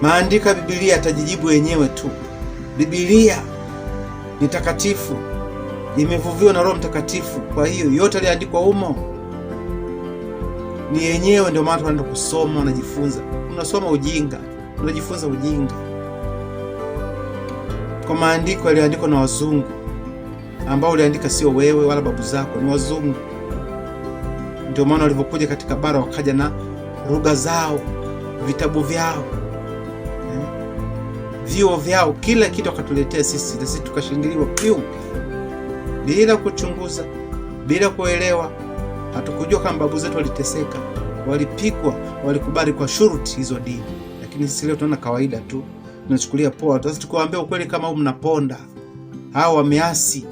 Maandiko ya Biblia yatajijibu yenyewe tu. Biblia ni takatifu, imevuviwa na Roho Mtakatifu. Kwa hiyo yote yaliandikwa humo ni yenyewe. Ndio maana tunaenda kusoma, unajifunza. Unasoma ujinga, unajifunza ujinga kwa maandiko yaliyoandikwa na wazungu, ambao uliandika sio wewe wala babu zako, ni wazungu. Ndio maana walivyokuja katika bara wakaja na lugha zao, vitabu vyao, vyuo vyao, kila kitu wakatuletea sisi, na sisi tukashingiliwa piu, bila kuchunguza, bila kuelewa. Hatukujua kama babu zetu waliteseka, walipikwa, walikubali kwa shuruti hizo dini. Lakini sisi leo tunaona kawaida tu, tunachukulia poa. Sasa tukiwaambia ukweli kama huu, mnaponda. Hao wameasi,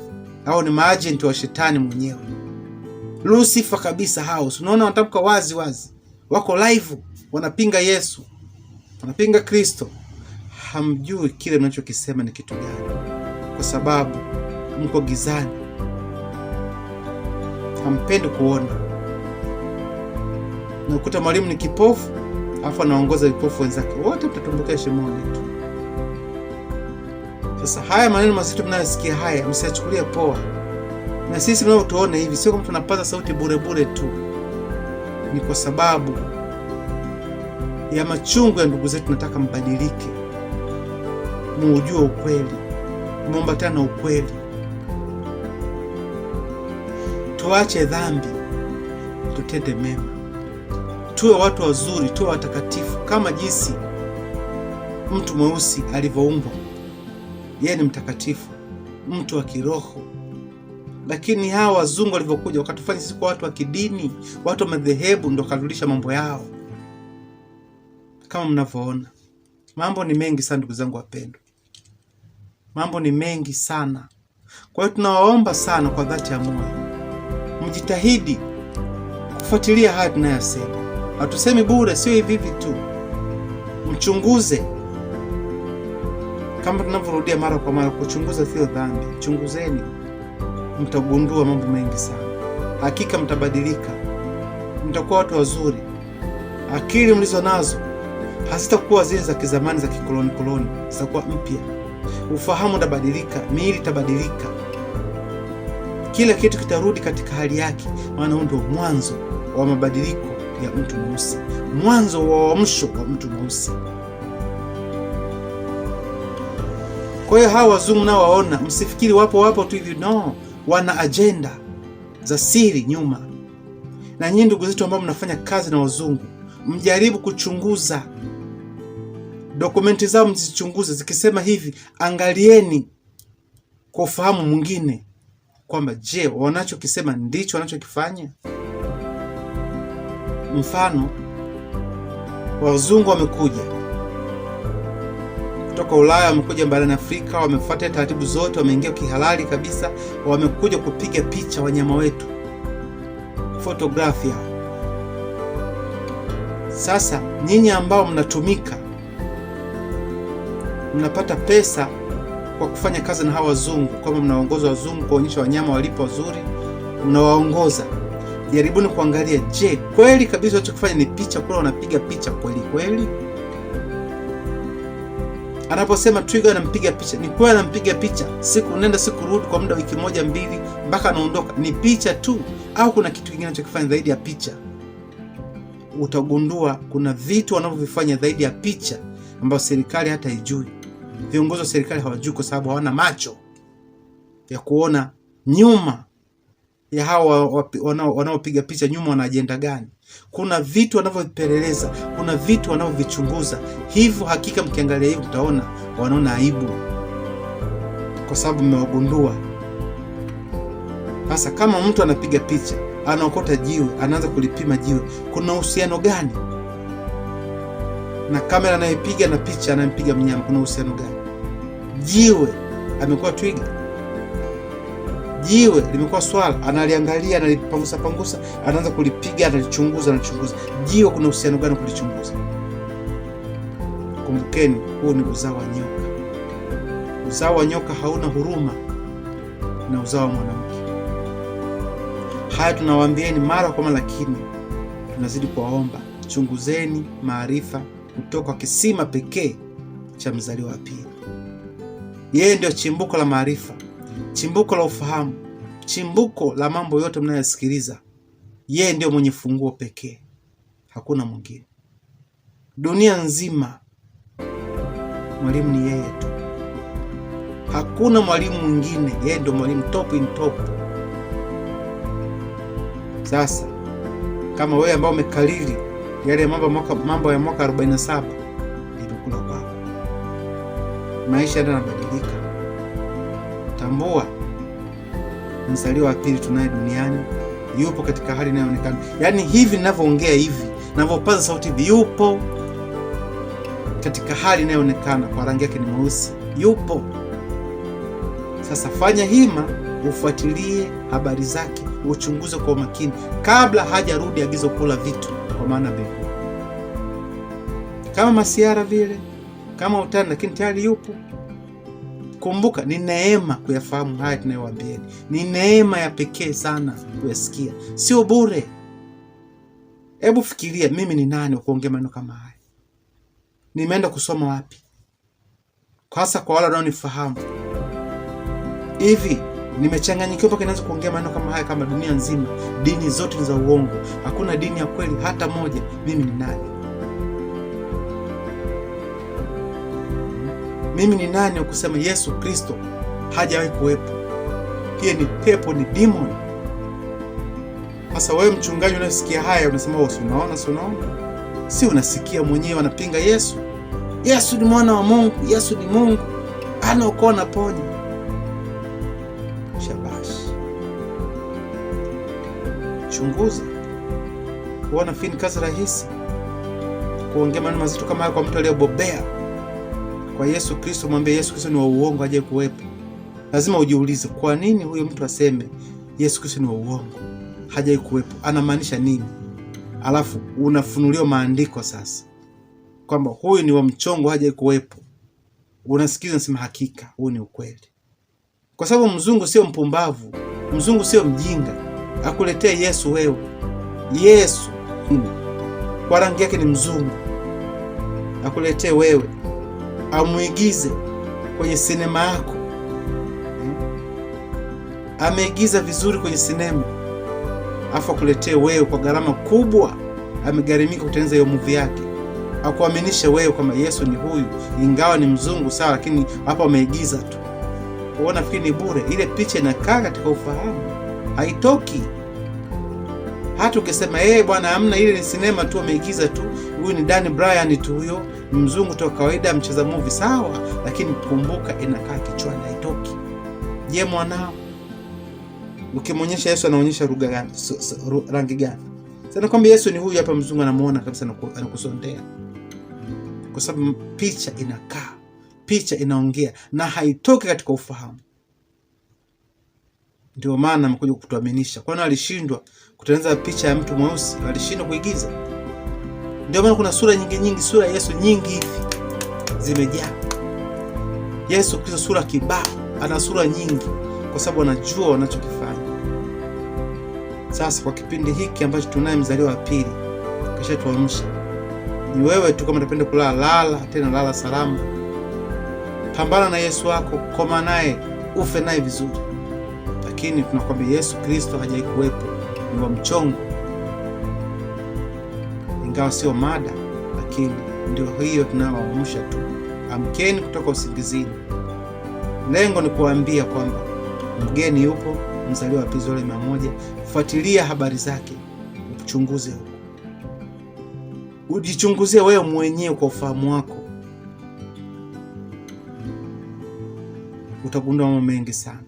hao ni maagent wa shetani mwenyewe, Lucifer kabisa. Hao unaona wanatamka wazi wazi, wako live, wanapinga Yesu, wanapinga Kristo. Hamjui kile mnachokisema ni kitu gani, kwa sababu mko gizani, hampendi kuona. Na ukuta mwalimu ni kipofu, afu anaongoza vipofu wenzake, wote mtatumbukia shimoni tu. Sasa haya maneno mazito mnayosikia haya, msiyachukulie poa. Na sisi mnaotuona hivi, sio kama tunapaza sauti bure bure tu, ni kwa sababu ya machungu ya ndugu zetu. Nataka mbadilike, muujue ukweli, muombatane na ukweli, tuache dhambi, tutende mema, tuwe watu wazuri, tuwe watakatifu kama jinsi mtu mweusi alivyoumbwa. Yeye ni mtakatifu, mtu wa kiroho. Lakini hawa wazungu walivyokuja wakatufanya sisi kwa watu wa kidini, watu wa madhehebu, ndo karudisha mambo yao. Kama mnavyoona, mambo ni mengi sana ndugu zangu wapendwa, mambo ni mengi sana. Kwa hiyo tunawaomba sana kwa dhati ya moyo, mjitahidi kufuatilia haya tunayosema. Hatusemi bure, sio hivi hivi tu. Mchunguze, kama tunavyorudia mara kwa mara, kuchunguza sio dhambi. Chunguzeni, mtagundua mambo mengi sana. Hakika mtabadilika, mtakuwa watu wazuri. Akili mlizo nazo hazitakuwa zile za kizamani za kikoloni, zitakuwa mpya. Ufahamu utabadilika, miili itabadilika, kila kitu kitarudi katika hali yake. Maana ndio mwanzo wa mabadiliko ya mtu mweusi, mwanzo wa uamsho wa mtu mweusi. Kwa hiyo hawa wazungu nao waona, msifikiri wapo tu hivi, no, wana agenda za siri nyuma. Na nyinyi ndugu zetu ambao mnafanya kazi na wazungu, mjaribu kuchunguza dokumenti zao, mzichunguze. Zikisema hivi, angalieni kwa ufahamu mwingine kwamba je, wanachokisema ndicho wanachokifanya. Mfano, wazungu wamekuja kutoka Ulaya, wamekuja barani Afrika, wamefuata taratibu zote, wameingia kihalali kabisa, wamekuja kupiga picha wanyama wetu, fotografia. Sasa nyinyi ambao mnatumika, mnapata pesa kwa kufanya kazi na hawa wazungu, kama mnaongoza wazungu kuonyesha wanyama walipo wazuri, mnawaongoza. Jaribuni kuangalia, je, kweli kabisa wanachokifanya ni picha? Kule wanapiga picha kweli kweli? Anaposema twiga anampiga picha, ni kweli anampiga picha? Siku nenda siku rudi, kwa muda wiki moja mbili, mpaka anaondoka, ni picha tu? Au kuna kitu kingine anachokifanya zaidi ya picha? Utagundua kuna vitu wanavyovifanya zaidi ya picha, ambao serikali hata haijui. Viongozi wa serikali hawajui, kwa sababu hawana macho ya kuona nyuma ya hawa wanaopiga picha, nyuma wana ajenda gani. Kuna vitu wanavyopeleleza, kuna vitu wanavyovichunguza. Hivyo hakika mkiangalia hivi mtaona wanaona aibu, kwa sababu mmewagundua. Sasa kama mtu anapiga picha, anaokota jiwe, anaanza kulipima jiwe, kuna uhusiano gani na kamera anayepiga na picha anayempiga mnyama? Kuna uhusiano gani? Jiwe amekuwa twiga, jiwe limekuwa swala, analiangalia, analipangusa pangusa, anaanza kulipiga, analichunguza. Jiwe kuna uhusiano gani kulichunguza? Kumbukeni, huu ni uzao wa nyoka. Uzao wa nyoka hauna huruma na uzao wa mwanamke. Haya tunawaambieni mara kwa mara, lakini tunazidi kuwaomba, chunguzeni maarifa kutoka kwa kisima pekee cha mzaliwa wa pili. Yeye ndio chimbuko la maarifa, chimbuko la ufahamu, chimbuko la mambo yote mnayosikiliza. Yeye ndio mwenye funguo pekee, hakuna mwingine. Dunia nzima mwalimu ni yeye tu, hakuna mwalimu mwingine. Yeye ndio mwalimu top in top. Sasa kama wewe ambao umekalili yale mambo ya mwaka 47 imekula kwako, maisha yanabadilika. Tambua mzaliwa wa pili tunaye duniani yupo katika hali inayoonekana. Yaani hivi ninavyoongea hivi, ninavyopaza sauti hivi, yupo katika hali inayoonekana. Kwa rangi yake ni mweusi, yupo. Sasa fanya hima, ufuatilie habari zake, uchunguze kwa makini kabla hajarudi agizo kula vitu, kwa maana mbegu kama masiara vile, kama utani, lakini tayari yupo. Kumbuka, ni neema kuyafahamu haya tunayowaambieni. Ni neema ya pekee sana kuyasikia, sio bure. Hebu fikiria, mimi ni nani kuongea maneno kama haya? Nimeenda kusoma wapi? Hasa kwa wale wanaonifahamu. Hivi nimechanganyikiwa mpaka naanza kuongea maneno kama haya, kama dunia nzima dini zote ni za uongo, hakuna dini ya kweli hata moja. Mimi ni nani? Mimi ni nani wa kusema Yesu Kristo hajawahi kuwepo? Hiyo ni pepo, ni demon. Sasa wewe mchungaji unasikia haya unasema unaona, si unasikia mwenyewe wanapinga Yesu. Yesu ni mwana wa Mungu, Yesu ni Mungu, anaokoa na ponya. Shabash. Chunguza kuona fini kazi rahisi kuongea maneno mazito kama haya kwa mtu aliyebobea kwa Yesu Kristo. Mwambie Yesu Kristo ni wa uongo, hajawahi kuwepo. Lazima ujiulize, kwa nini huyo mtu aseme Yesu Kristo ni wa uongo, hajawahi kuwepo? Anamaanisha nini? Alafu unafunuliwa maandiko sasa kwamba huyu ni wa mchongo, hajawahi kuwepo. Unasikiza, unasema hakika huu ni ukweli. Kwa sababu mzungu sio mpumbavu, mzungu sio mjinga akuletee Yesu wewe. Yesu kwa rangi yake ni mzungu, akuletee wewe, amuigize kwenye sinema yako. Ameigiza vizuri kwenye sinema, afu akuletee wewe kwa gharama kubwa. Amegharimika kutengeneza hiyo movie yake, akuaminishe wewe kwamba Yesu ni huyu, ingawa ni mzungu sawa, lakini hapa ameigiza tu. Unaona, nafikiri ni bure. Ile picha inakaa katika ufahamu, haitoki. Hata ukisema bwana hamna, ile ni sinema tu, ameigiza tu, huyu ni Dan Bryan tu, huyo mzungu tu kawaida, mcheza movie sawa, lakini kumbuka inakaa kichwani, haitoki. Je, mwanao ukimwonyesha Yesu anaonyesha lugha gani, rangi gani? Sasa kwamba Yesu ni huyu hapa, mzungu anamuona kabisa, anakusondea. Kwa sababu picha inakaa, picha inaongea na haitoki katika ufahamu. Ndio maana amekuja kutuaminisha. Kwani alishindwa kutengeneza picha ya mtu mweusi? Alishindwa kuigiza? Ndio maana kuna sura nyingi, sura ya Yesu nyingi hivi zimejaa. Yesu Kristo sura kibao, ana sura nyingi kwa sababu anajua wanachokifanya. Sasa kwa kipindi hiki ambacho tunaye mzaliwa wa pili, kisha tuamsha. Ni wewe tu, kama unapenda kulala, lala, tena lala salama. Pambana na Yesu wako, koma naye, ufe naye vizuri. Lakini tunakwambia Yesu Kristo hajawahi kuwepo, ni wa mchongo. Ingawa sio mada, lakini ndio hiyo tunawaamsha tu. Amkeni kutoka usingizini. Lengo ni kuambia kwamba mgeni yupo, mzaliwa wa pili 100. Fuatilia habari zake, uchunguze huko. Ujichunguzie wewe mwenyewe kwa ufahamu wako. Utagundua mambo mengi sana.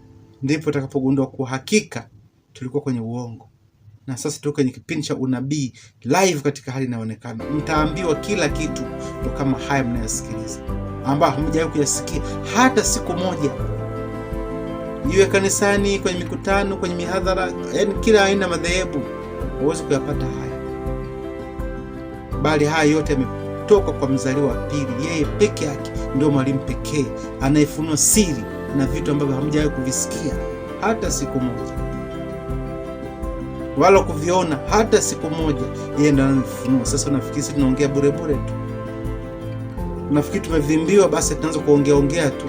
Ndipo utakapogundua kwa hakika tulikuwa kwenye uongo. Na sasa tuko kwenye kipindi cha unabii live katika hali inayoonekana. Mtaambiwa kila kitu kama haya mnayosikiliza, ambao hamjawahi kuyasikia hata siku moja. Iwe kanisani, kwenye mikutano, kwenye mihadhara, yaani kila aina madhehebu, huwezi kuyapata haya. Bali haya yote yametoka kwa mzaliwa wa pili. Yeye peke yake ndio mwalimu pekee anayefunua siri na vitu ambavyo hamjawahi kuvisikia hata siku moja, wala kuviona hata siku moja. Yeye ndiye anavifunua. Sasa unafikiri tunaongea bure bure tu? Unafikiri tumevimbiwa basi tunaanza kuongea tu.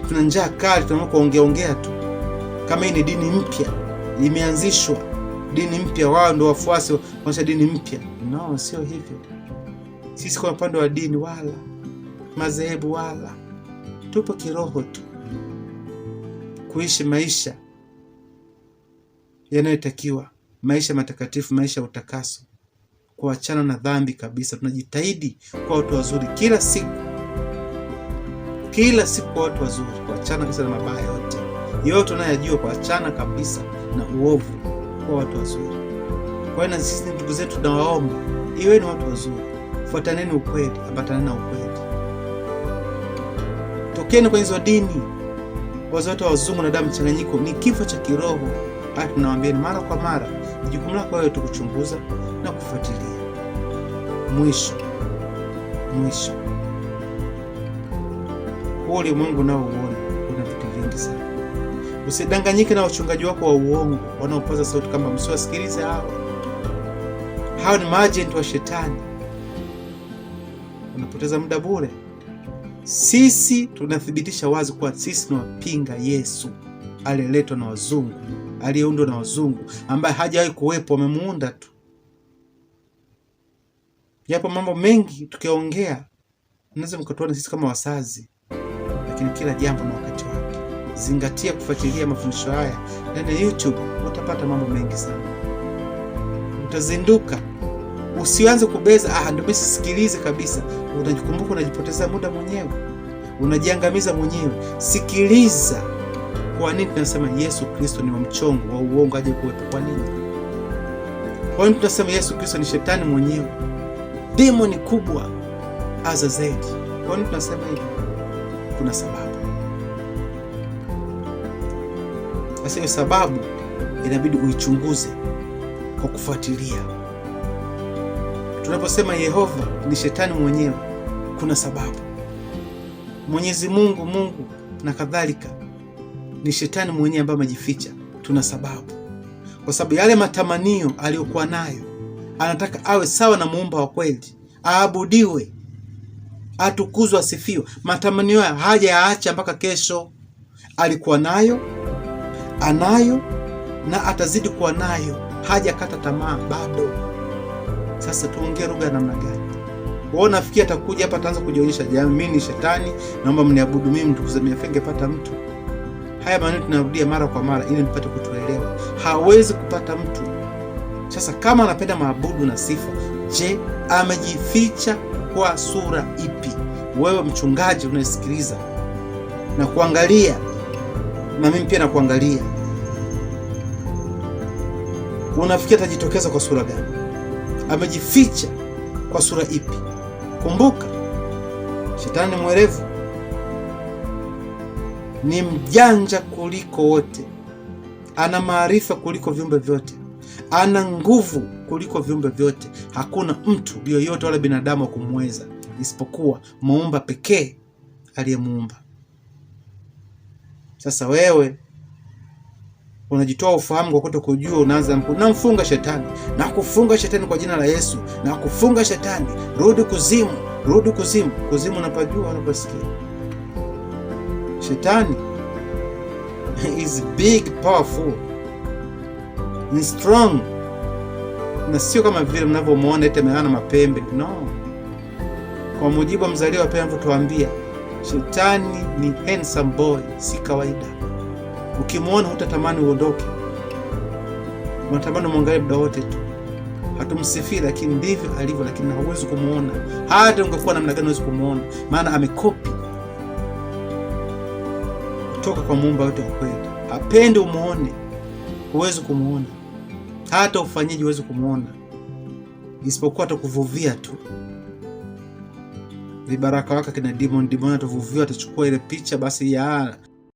Tuna njaa kali tunaanza kuongea tu. Kama hii ni dini mpya imeanzishwa, dini mpya, wao ndio wafuasi wa dini mpya. No, sio hivyo. Sisi kwa upande wa dini wala madhehebu wala, tupo kiroho tu, kuishi maisha yanayotakiwa, maisha matakatifu, maisha ya utakaso, kuachana na dhambi kabisa. Tunajitahidi kwa watu wazuri kila siku kwa watu wazuri, kuachana kabisa na mabaya yote tunayojua, kuachana kabisa na uovu, kwa watu wazuri. Kwa hiyo na sisi ndugu zetu tunawaomba, iweni watu wazuri, fuataneni ukweli, ambataneni na ukweli, tokeni kwenye hizo dini wazote wazungu na damu mchanganyiko. Ni kifo cha kiroho. Hata tunawaambia mara kwa mara, ni jukumu lako wewe tukuchunguza na kufuatilia. Mwisho huu ulimwengu nao uone kuna vitu vingi sana. Usidanganyike na wachungaji wako wa uongo wanaopaza sauti kama msiwasikilize hao ni maajenti wa shetani. Unapoteza muda bure. Sisi tunathibitisha wazi kuwa sisi tunapinga Yesu aliyeletwa na wazungu, aliyeundwa na wazungu, ambaye hajawahi kuwepo, wamemuunda tu. Yapo mambo mengi tukiongea mnaweza mkatuona sisi kama wasazi, lakini kila jambo na wakati wake. Zingatia kufuatilia mafundisho haya ndani ya YouTube, utapata mambo mengi sana, utazinduka. Usianze kubeza, ndio msisikilize kabisa. Unajikumbuka, unajipoteza muda mwenyewe, unajiangamiza mwenyewe. Sikiliza. Kwa nini tunasema Yesu Kristo ni wa mchongo wa uongo aje kuwepo? Kwa nini? Kwa nini tunasema Yesu Kristo ni shetani mwenyewe, demoni kubwa Azazeli? Kwa nini tunasema hivyo? Kuna sababu. Sasa hiyo sababu inabidi uichunguze kwa kufuatilia. Tunaposema Yehova ni shetani mwenyewe, kuna sababu. Mwenyezi Mungu na kadhalika ni shetani mwenyewe ambaye amejificha, tuna sababu. Kwa sababu yale matamanio aliyokuwa nayo, anataka awe sawa na muumba wa kweli, aabudiwe, atukuzwe, asifiwe. Matamanio haya hajayaacha mpaka kesho. Alikuwa nayo, anayo na atazidi kuwa nayo, hajakata tamaa bado. Sasa tuongee lugha ya namna gani? Wao nafikia atakuja hapa ataanza kujionyesha, jamani mimi ni shetani, naomba mniabudu mimi, mtukuze mimi, afengepata mtu. Haya maneno tunarudia mara kwa mara ili mpate kutuelewa. Hawezi kupata mtu. Sasa kama anapenda maabudu na sifa, je, amejificha kwa sura ipi? Wewe mchungaji unayesikiliza na kuangalia, na mimi pia nakuangalia, unafikia atajitokeza kwa sura gani? Amejificha kwa sura ipi? Kumbuka, shetani ni mwerevu, ni mjanja kuliko wote, ana maarifa kuliko viumbe vyote, ana nguvu kuliko viumbe vyote. Hakuna mtu yoyote wala binadamu wa kumweza isipokuwa muumba pekee aliyemuumba. Sasa wewe unajitoa ufahamu kwa kutokujua, unaanza namfunga shetani na kufunga shetani kwa jina la Yesu na kufunga shetani, rudi kuzimu, rudi kuzimu. Kuzimu unapajua, unaposikia shetani is big, powerful, ni strong, na sio kama vile mnavyomuona eti ameana mapembe. No, kwa mujibu wa Mzaliwa pia anavyotuambia, shetani ni handsome boy, si kawaida. Ukimwona hutatamani uondoke, unatamani muangalie muda wote tu. Hatumsifii, lakini ndivyo alivyo, lakini hauwezi kumuona. Hata ungekuwa namna gani huwezi kumuona, maana amekopi kutoka kwa muumba wote wa kweli. Hapendi umuone, huwezi kumuona. Hata ufanyaji huwezi kumuona, isipokuwa atakuvuvia tu vibaraka wake kina demon. Demon atavuvia, atachukua ile picha basi ya